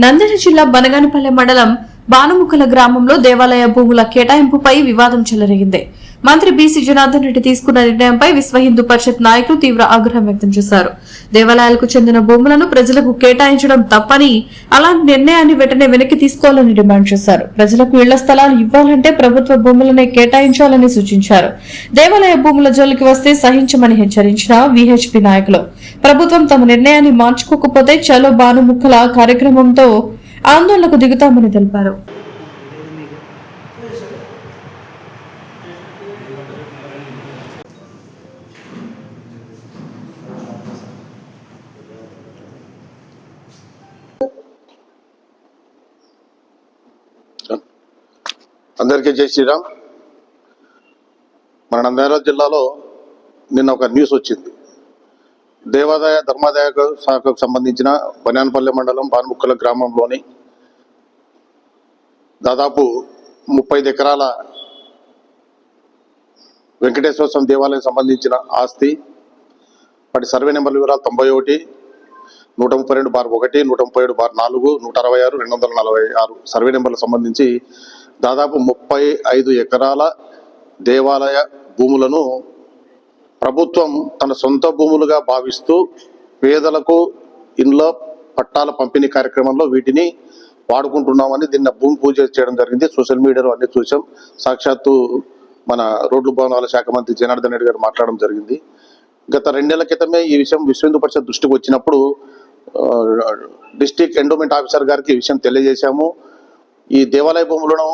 నంద్యాల జిల్లా బనగానపల్లె మండలం బానుముక్కల గ్రామంలో దేవాలయ భూముల కేటాయింపుపై వివాదం చెలరేగింది. మంత్రి బీసీ జనార్దన్ రెడ్డి తీసుకున్న నిర్ణయంపై విశ్వ హిందూ పరిషత్ నాయకులు తీవ్ర ఆగ్రహం వ్యక్తం చేశారు. దేవాలయాలకు చెందిన భూములను ప్రజలకు కేటాయించడం తప్పని, అలాంటి నిర్ణయాన్ని వెంటనే వెనక్కి తీసుకోవాలని డిమాండ్ చేశారు. ప్రజలకు ఇళ్ల స్థలాలు ఇవ్వాలంటే ప్రభుత్వ భూములనే కేటాయించాలని సూచించారు. దేవాలయ భూముల జోలికి వస్తే సహించమని హెచ్చరించిన వీహెచ్పీ నాయకులు ప్రభుత్వం తమ నిర్ణయాన్ని మార్చుకోకపోతే చలో బానుముక్కల కార్యక్రమంతో ఆందోళనకు దిగుతామని తెలిపారు. అందరికీ జై శ్రీరామ్. మన నంద్యాల జిల్లాలో నిన్న ఒక న్యూస్ వచ్చింది. దేవాదాయ ధర్మాదాయ శాఖకు సంబంధించిన బనగానపల్లె మండలం బానుముక్కల గ్రామంలోని దాదాపు 35 ఎకరాల వెంకటేశ్వర స్వామి దేవాలయం సంబంధించిన ఆస్తి, వాటి సర్వే నెంబర్ వివరాలు 91, 132/1, 137/4, 166, 246 సర్వే నెంబర్లకు సంబంధించి దాదాపు 35 ఎకరాల దేవాలయ భూములను ప్రభుత్వం తన సొంత భూములుగా భావిస్తూ పేదలకు ఇండ్ల పట్టాల పంపిణీ కార్యక్రమంలో వీటిని వాడుకుంటున్నామని దీన్ని భూమి పూజ చేయడం జరిగింది. సోషల్ మీడియాలో అన్ని చూసాం. సాక్షాత్తు మన రోడ్లు భవనాల శాఖ మంత్రి జనార్దన్ రెడ్డి గారు మాట్లాడడం జరిగింది. గత 2 నెలల క్రితమే ఈ విషయం విశ్వ హిందూ పరిషత్ దృష్టికి వచ్చినప్పుడు డిస్ట్రిక్ట్ ఎండోమెంట్ ఆఫీసర్ గారికి ఈ విషయం తెలియజేశాము. ఈ దేవాలయ భూములను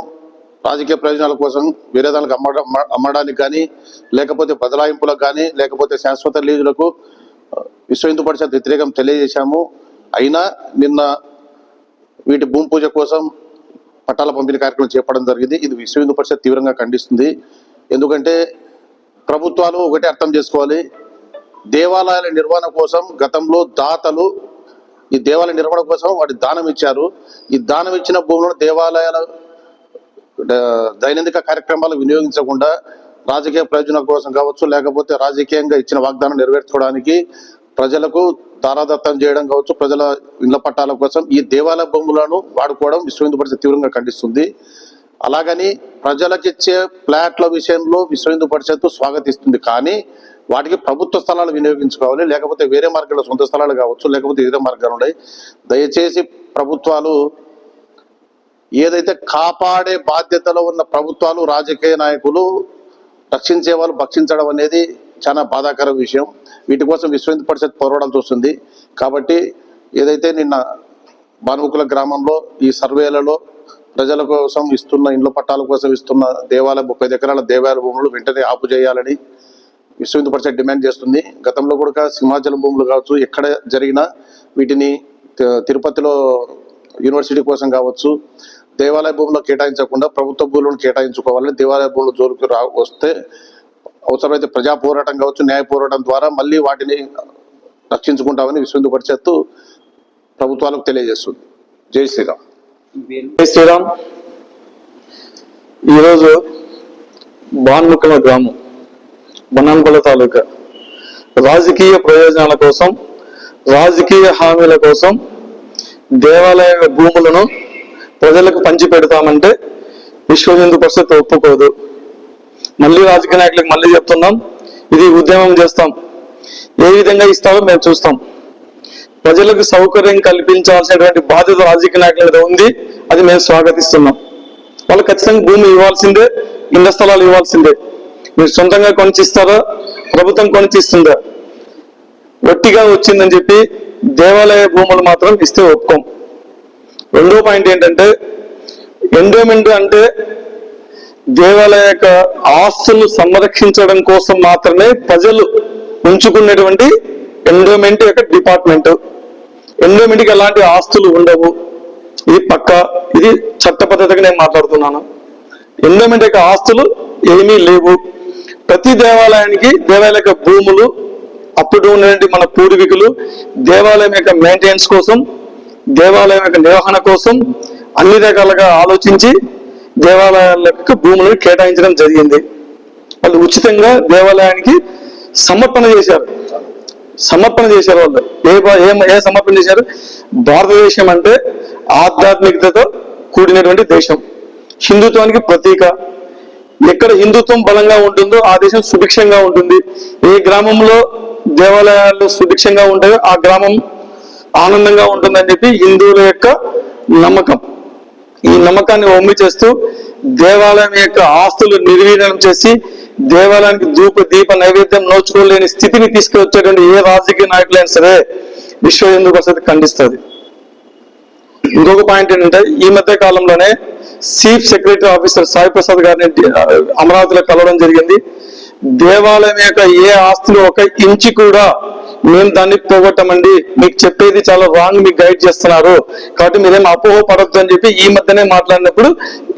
రాజకీయ ప్రయోజనాల కోసం వేరే దానికి అమ్మడానికి కానీ, లేకపోతే బదలాయింపులకు కానీ, లేకపోతే శాశ్వత లీజులకు విశ్వ హిందూ పరిషత్ వ్యతిరేకం తెలియజేశాము. అయినా నిన్న వీటి భూమి పూజ కోసం పట్టాల పంపిణీ కార్యక్రమం చేపట్టడం జరిగింది. ఇది విశ్వ హిందూ పరిషత్ తీవ్రంగా ఖండిస్తుంది. ఎందుకంటే ప్రభుత్వాలు ఒకటి అర్థం చేసుకోవాలి, దేవాలయాల నిర్వహణ కోసం గతంలో దాతలు ఈ దేవాలయ నిర్వహణ కోసం వాటి దానం ఇచ్చారు. ఈ దానం ఇచ్చిన భూములను దేవాలయాల దైనందిక కార్యక్రమాలు వినియోగించకుండా రాజకీయ ప్రయోజనాల కోసం కావచ్చు, లేకపోతే రాజకీయంగా ఇచ్చిన వాగ్దానం నెరవేర్చుకోవడానికి ప్రజలకు దారాదత్తం చేయడం కావచ్చు, ప్రజల ఇళ్ల పట్టాల కోసం ఈ దేవాలయ భూములను వాడుకోవడం విశ్వ హిందూ పరిషత్ తీవ్రంగా ఖండిస్తుంది. అలాగని ప్రజలకిచ్చే ఫ్లాట్ల విషయంలో విశ్వ హిందూ పరిషత్ స్వాగతిస్తుంది. కానీ వాటికి ప్రభుత్వ స్థలాలు వినియోగించుకోవాలి, లేకపోతే వేరే మార్గాల్లో సొంత స్థలాలు కావచ్చు, లేకపోతే ఇతర మార్గాలు ఉన్నాయి. దయచేసి ప్రభుత్వాలు ఏదైతే కాపాడే బాధ్యతలో ఉన్న ప్రభుత్వాలు, రాజకీయ నాయకులు రక్షించే వాళ్ళు భక్షించడం అనేది చాలా బాధాకర విషయం. వీటి కోసం విశ్వ హిందూ పరిషత్ పోరాటం చూస్తుంది. కాబట్టి ఏదైతే నిన్న బానుముక్కల గ్రామంలో ఈ సర్వేలలో ప్రజల కోసం ఇస్తున్న ఇండ్ల పట్టాల కోసం ఇస్తున్న దేవాలయ 35 ఎకరాల దేవాలయ భూములు వెంటనే ఆపు చేయాలని విశ్వ హిందూ పరిషత్ డిమాండ్ చేస్తుంది. గతంలో కూడా సింహాచలం భూములు కావచ్చు, ఎక్కడ జరిగినా వీటిని తిరుపతిలో యూనివర్సిటీ కోసం కావచ్చు దేవాలయ భూములు కేటాయించకుండా ప్రభుత్వ భూములను కేటాయించుకోవాలని, దేవాలయ భూముల జోలికి వస్తే అవసరమైతే ప్రజా పోరాటం కావచ్చు, న్యాయ పోరాటం ద్వారా మళ్ళీ వాటిని రక్షించుకుంటామని విశ్వ హిందూ పరిషత్తు ప్రభుత్వాలకు తెలియజేస్తుంది. జై శ్రీరామ్. జై శ్రీరామ్. ఈరోజు బానుముక్కల గ్రామం బనగానపల్లె తాలూకా రాజకీయ ప్రయోజనాల కోసం, రాజకీయ హామీల కోసం దేవాలయ భూములను ప్రజలకు పంచి పెడతామంటే విశ్వ హిందూ పరిషత్ ఒప్పుకోదు. మళ్ళీ రాజకీయ నాయకులకు మళ్ళీ చెప్తున్నాం, ఇది ఉద్యమం చేస్తాం. ఏ విధంగా ఇస్తారో మేము చూస్తాం. ప్రజలకు సౌకర్యం కల్పించాల్సినటువంటి బాధ్యత రాజకీయ నాయకుల మీద ఉంది. అది మేము స్వాగతిస్తున్నాం. వాళ్ళు ఖచ్చితంగా భూమి ఇవ్వాల్సిందే, ఇళ్ల స్థలాలు ఇవ్వాల్సిందే. మీరు సొంతంగా కొనిచ్చిస్తారా, ప్రభుత్వం కొనిచ్చిస్తుందా? ఒట్టిగా వచ్చిందని చెప్పి దేవాలయ భూములు మాత్రం ఇస్తే ఒప్పుకోం. రెండో పాయింట్ ఏంటంటే, ఎండోమెంట్ అంటే దేవాలయ యొక్క ఆస్తులు సంరక్షించడం కోసం మాత్రమే ప్రజలు ఉంచుకునేటువంటి ఎండోమెంట్ యొక్క డిపార్ట్మెంట్. ఎండోమెంట్కి ఎలాంటి ఆస్తులు ఉండవు. ఇది పక్క, ఇది చట్ట పద్ధతిగా నేను మాట్లాడుతున్నాను. ఎండోమెంట్ యొక్క ఆస్తులు ఏమీ లేవు. ప్రతి దేవాలయానికి దేవాలయ యొక్క భూములు అప్పుడు ఉన్నటువంటి మన పూర్వీకులు దేవాలయం యొక్క మెయింటెనెన్స్ కోసం, దేవాలయం యొక్క నిర్వహణ కోసం అన్ని రకాలుగా ఆలోచించి దేవాలయాలకు భూములను కేటాయించడం జరిగింది. వాళ్ళు ఉచితంగా దేవాలయానికి సమర్పణ చేశారు. వాళ్ళు ఏ సమర్పణ చేశారు? భారతదేశం అంటే ఆధ్యాత్మికతతో కూడినటువంటి దేశం, హిందుత్వానికి ప్రతీక. ఎక్కడ హిందుత్వం బలంగా ఉంటుందో ఆ దేశం సుభిక్షంగా ఉంటుంది. ఏ గ్రామంలో దేవాలయాలు సుభిక్షంగా ఉంటాయో ఆ గ్రామం ఆనందంగా ఉంటుందని చెప్పి హిందువుల యొక్క నమ్మకం. ఈ నమ్మకాన్ని ఒమ్మి చేస్తూ దేవాలయం యొక్క ఆస్తులు నిర్వీర్యం చేసి దేవాలయానికి ధూప దీప నైవేద్యం నోచుకోలేని స్థితిని తీసుకువచ్చేటువంటి ఏ రాజకీయ నాయకులైనా సరే విశ్వ హిందూ పరిషత్ ఖండిస్తుంది. ఇంకొక పాయింట్ ఏంటంటే, ఈ మధ్య కాలంలోనే chief secretary officer Sai Prasad గారిని అమరావతిలో కలవడం జరిగింది. దేవాలయం యొక్క ఏ ఆస్తులు ఒక ఇంచి కూడా మేము దాన్ని పోగొట్టమండి, మీకు చెప్పేది చాలా రాంగ్, మీకు గైడ్ చేస్తున్నారు కాబట్టి మీరేం అపోహ పడద్దు అని చెప్పి ఈ మధ్యనే మాట్లాడినప్పుడు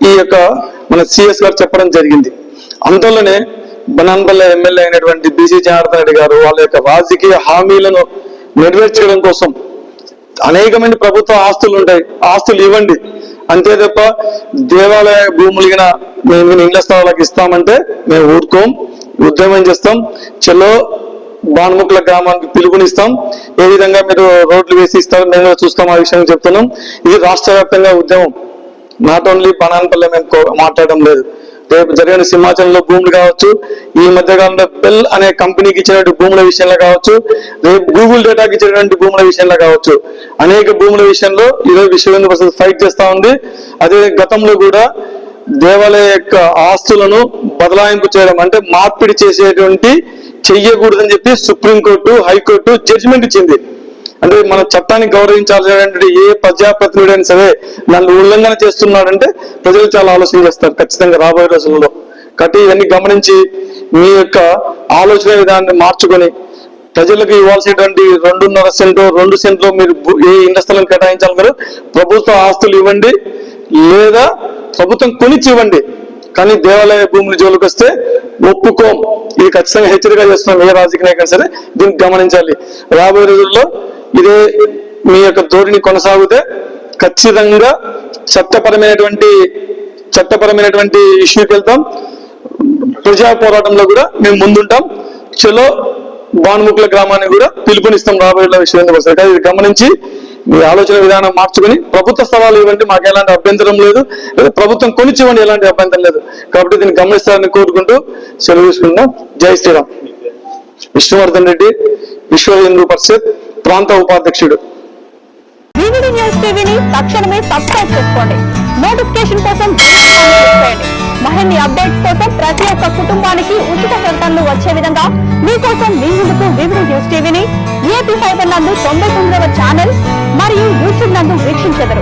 ఈ యొక్క మన సిఎస్ గారు చెప్పడం జరిగింది. అంతలోనే బనాన్పల్లె ఎమ్మెల్యే అయినటువంటి బీసీ జనార్దన్ రెడ్డి గారు వాళ్ళ యొక్క రాజకీయ హామీలను నెరవేర్చడం కోసం అనేకమైన ప్రభుత్వ ఆస్తులు ఉంటాయి, ఆస్తులు ఇవ్వండి అంతే తప్ప దేవాలయ భూములు మేము ఇళ్ల స్థలాలకు ఇస్తామంటే మేము ఊరుకోం, ఉద్యమం చేస్తాం. చలో బాణముకుల గ్రామానికి పిలుపునిస్తాం, ఏ విధంగా మీరు రోడ్లు వేసి ఇస్తారు మేము కూడా చూస్తాం, ఆ విషయం చెప్తున్నాం. ఇది రాష్ట్ర వ్యాప్తంగా ఉద్యమం, నాట్ ఓన్లీ బనాన్పల్లె మేము మాట్లాడడం లేదు. రేపు జరిగిన సింహాచలంలో భూములు కావచ్చు, ఈ మధ్యకాలంలో బెల్ అనే కంపెనీకి ఇచ్చినటువంటి భూముల విషయంలో కావచ్చు, రేపు గూగుల్ డేటాకి ఇచ్చినటువంటి భూముల విషయంలో కావచ్చు, అనేక భూముల విషయంలో ఈరోజు విశ్వ హిందూ పరిషత్ ఫైట్ చేస్తా ఉంది. అదే గతంలో కూడా దేవాలయ యొక్క ఆస్తులను బదలాయింపు చేయడం అంటే మార్పిడి చేసేటువంటి చెయ్యకూడదని చెప్పి సుప్రీంకోర్టు, హైకోర్టు జడ్జిమెంట్ ఇచ్చింది. అంటే మన చట్టాన్ని గౌరవించాల్సినటువంటి ఏ ప్రజాప్రతినిధి సరే నన్ను ఉల్లంఘన చేస్తున్నాడంటే ప్రజలు చాలా ఆలోచన చేస్తారు ఖచ్చితంగా రాబోయే రోజుల్లో. కాబట్టి ఇవన్నీ గమనించి మీ యొక్క ఆలోచన విధానాన్ని మార్చుకొని ప్రజలకు ఇవ్వాల్సినటువంటి 2.5 సెంటు 2 సెంట్లో మీరు ఏ ఇండ్ల స్థలం కేటాయించాలి మీరు ప్రభుత్వ ఆస్తులు ఇవ్వండి, లేదా ప్రభుత్వం కొనిచ్చి ఇవ్వండి. కానీ దేవాలయ భూములు జోలికి వస్తే ఒప్పుకోం. ఇది ఖచ్చితంగా హెచ్చరిక చేస్తున్నాం ఏ రాజకీయ నాయకులు సరే దీన్ని గమనించాలి. రాబోయే రోజుల్లో ఇదే మీ యొక్క ధోరణి కొనసాగితే ఖచ్చితంగా చట్టపరమైనటువంటి ఇష్యూకి వెళ్తాం. ప్రజా పోరాటంలో కూడా మేము ముందుంటాం. చలో బాణముకుల గ్రామాన్ని కూడా పిలుపునిస్తాం రాబోయే విషయం. ఇది గమనించి మీ ఆలోచన విధానం మార్చుకుని ప్రభుత్వ స్థలాలు ఇవ్వండి, మాకు ఎలాంటి అభ్యంతరం లేదు, లేదా ప్రభుత్వం కొనిచ్చివ్వండి, ఎలాంటి అభ్యంతరం లేదు. కాబట్టి దీన్ని గమనిస్తారని కోరుకుంటూ సెలవు తీసుకుంటాం. జై శ్రీరామ్. విష్ణువర్ధన్ రెడ్డి, విశ్వ హిందూ పరిషత్ ప్రాంత ఉపాధ్యక్షుడు. వివిడి న్యూస్ టీవీని తక్షణమే సబ్స్క్రైబ్ చేసుకోండి. నోటిఫికేషన్ కోసం బెల్ ఐకాన్ క్లిక్ చేయండి. మరిన్ని అప్డేట్స్ కోసం ప్రతి ఒక్క కుటుంబానికి ఉచిత ప్రకటనలు వచ్చే విధంగా మీకోసం మీ ముందుకు వివిడి న్యూస్ టీవీని ఏపీ ఫైబర్ నందు 99వ ఛానల్ మరియు యూట్యూబ్ నందు వీక్షించెదరు.